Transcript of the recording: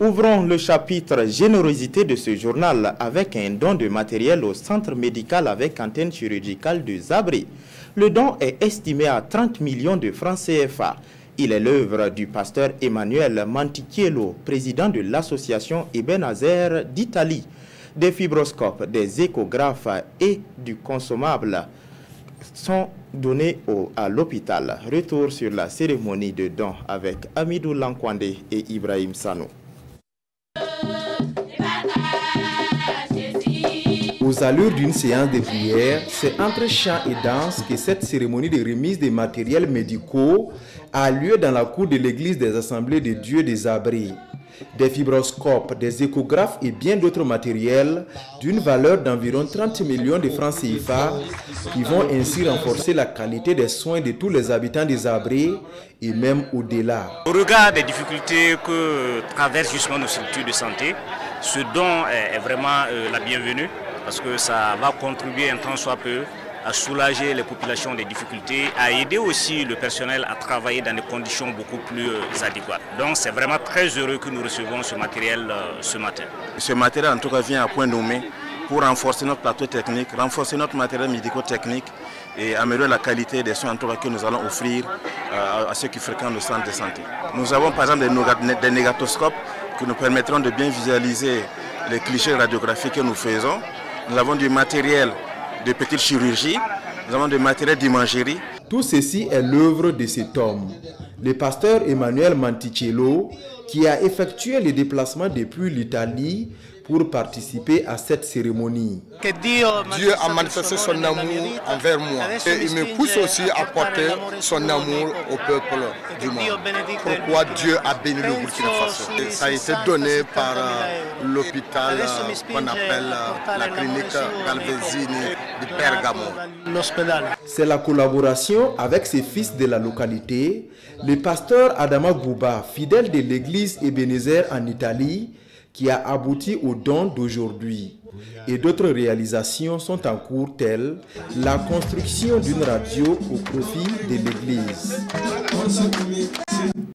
Ouvrons le chapitre générosité de ce journal avec un don de matériel au centre médical avec antenne chirurgicale de Zabri. Le don est estimé à 30 millions de francs CFA. Il est l'œuvre du pasteur Emmanuel Mantichiello, président de l'association Ebenezer d'Italie. Des fibroscopes, des échographes et du consommable sont donnés à l'hôpital. Retour sur la cérémonie de don avec Amidou Lankwande et Ibrahim Sano. Aux allures d'une séance de prière, c'est entre chant et danse que cette cérémonie de remise des matériels médicaux a lieu dans la cour de l'église des Assemblées de Dieu des Abris. Des fibroscopes, des échographes et bien d'autres matériels d'une valeur d'environ 30 millions de francs CFA qui vont ainsi renforcer la qualité des soins de tous les habitants des Abris et même au-delà. Au regard des difficultés que traversent justement nos structures de santé, ce don est vraiment la bienvenue parce que ça va contribuer un tant soit peu à soulager les populations des difficultés, à aider aussi le personnel à travailler dans des conditions beaucoup plus adéquates. Donc c'est vraiment très heureux que nous recevons ce matériel ce matin. Ce matériel en tout cas vient à point nommé pour renforcer notre plateau technique, renforcer notre matériel médico-technique et améliorer la qualité des soins en tout cas que nous allons offrir à ceux qui fréquentent le centre de santé. Nous avons par exemple des négatoscopes qui nous permettront de bien visualiser les clichés radiographiques que nous faisons. Nous avons du matériel de petite chirurgie, nous avons du matériel d'imagerie. Tout ceci est l'œuvre de cet homme, le pasteur Emmanuel Mantichiello, qui a effectué le déplacement depuis l'Italie pour participer à cette cérémonie. Dieu a manifesté son amour envers moi et il me pousse aussi à porter son amour au peuple du monde. Pourquoi Dieu a béni le Burkina Faso? Ça a été donné par l'hôpital qu'on appelle la clinique Galvezini de Bergamo. C'est la collaboration avec ses fils de la localité, le pasteur Adama Gouba, fidèle de l'église Ebenezer en Italie, qui a abouti au don d'aujourd'hui. Et d'autres réalisations sont en cours telles la construction d'une radio au profit de l'église.